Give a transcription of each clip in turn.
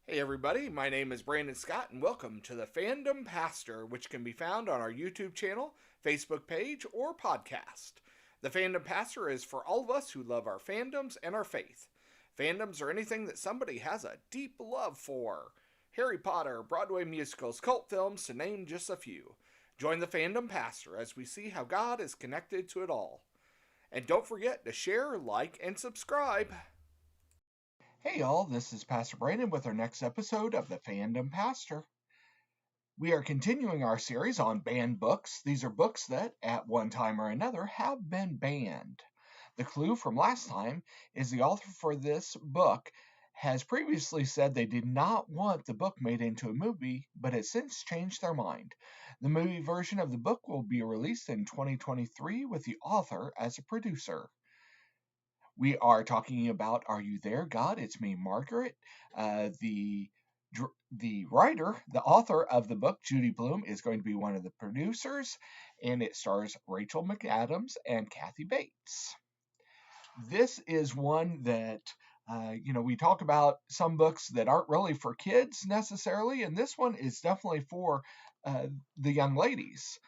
Hey everybody, my name is Brandon Scott and welcome to the Fandom Pastor, which can be found on our YouTube channel, Facebook page, or podcast. The Fandom Pastor is for all of us who love our fandoms and our faith. Fandoms are anything that somebody has a deep love for. Harry Potter, Broadway musicals, cult films, to name just a few. Join the Fandom Pastor as we see how God is connected to it all. And don't forget to share, like, and subscribe. Hey y'all, this is Pastor Brandon with our next episode of the Fandom Pastor. We are continuing our series on banned books. These are books that, at one time or another, have been banned. The clue from last time is the author for this book has previously said they did not want the book made into a movie, but has since changed their mind. The movie version of the book will be released in 2023 with the author as a producer. We are talking about Are You There, God? It's me, Margaret. The writer, the author of the book, Judy Blume, is going to be one of the producers, and it stars Rachel McAdams and Kathy Bates. This is one that we talk about some books that aren't really for kids necessarily, and this one is definitely for the young ladies.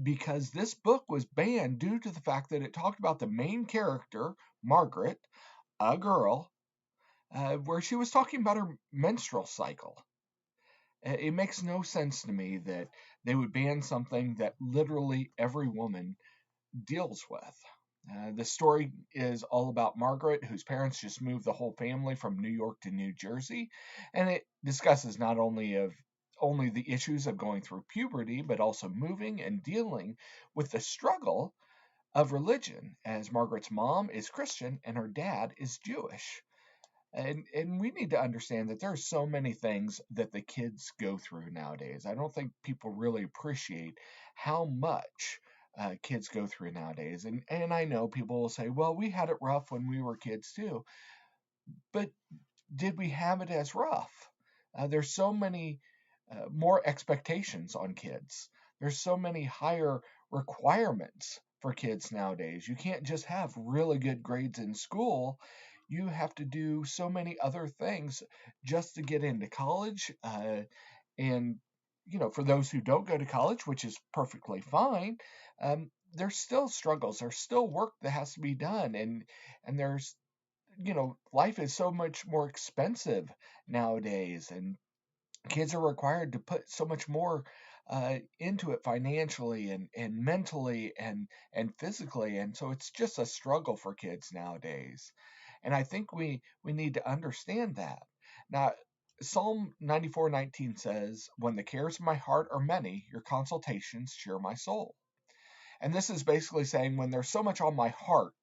Because this book was banned due to the fact that it talked about the main character, Margaret, a girl, where she was talking about her menstrual cycle. It makes no sense to me that they would ban something that literally every woman deals with. The story is all about Margaret, whose parents just moved the whole family from New York to New Jersey, and it discusses not only the issues of going through puberty, but also moving and dealing with the struggle of religion, as Margaret's mom is Christian and her dad is Jewish. And we need to understand that there are so many things that the kids go through nowadays. I don't think people really appreciate how much kids go through nowadays. And I know people will say, well, we had it rough when we were kids too. But did we have it as rough? There's so many more expectations on kids. There's so many higher requirements for kids nowadays. You can't just have really good grades in school. You have to do so many other things just to get into college. And, for those who don't go to college, which is perfectly fine, there's still struggles. There's still work that has to be done. And there's, life is so much more expensive nowadays. And kids are required to put so much more into it financially and mentally and physically, and so it's just a struggle for kids nowadays. And I think we need to understand that. Now, Psalm 94:19 says, when the cares of my heart are many, your consultations cheer my soul. And this is basically saying when there's so much on my heart,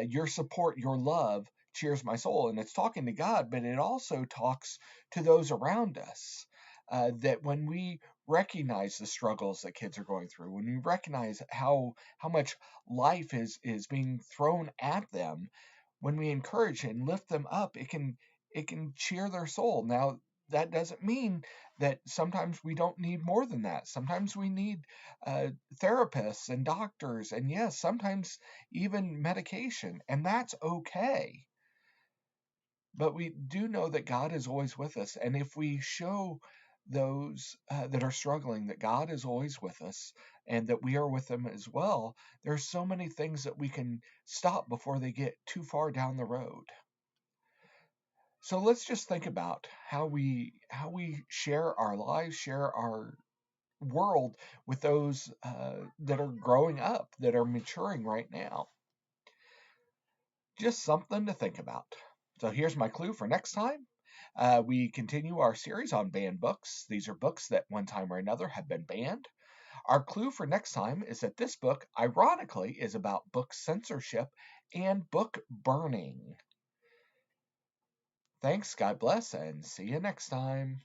your support, your love cheers my soul. And it's talking to God, but it also talks to those around us. That when we recognize the struggles that kids are going through, when we recognize how much life is being thrown at them, when we encourage and lift them up, it can cheer their soul. Now, that doesn't mean that sometimes we don't need more than that. Sometimes we need therapists and doctors, and yes, sometimes even medication, and that's okay. But we do know that God is always with us, and if we show those that are struggling that God is always with us and that we are with them as well, there's so many things that we can stop before they get too far down the road. So let's just think about how we share our lives, share our world with those that are growing up, that are maturing right now. Just something to think about. So here's my clue for next time. We continue our series on banned books. These are books that one time or another have been banned. Our clue for next time is that this book, ironically, is about book censorship and book burning. Thanks, God bless, and see you next time.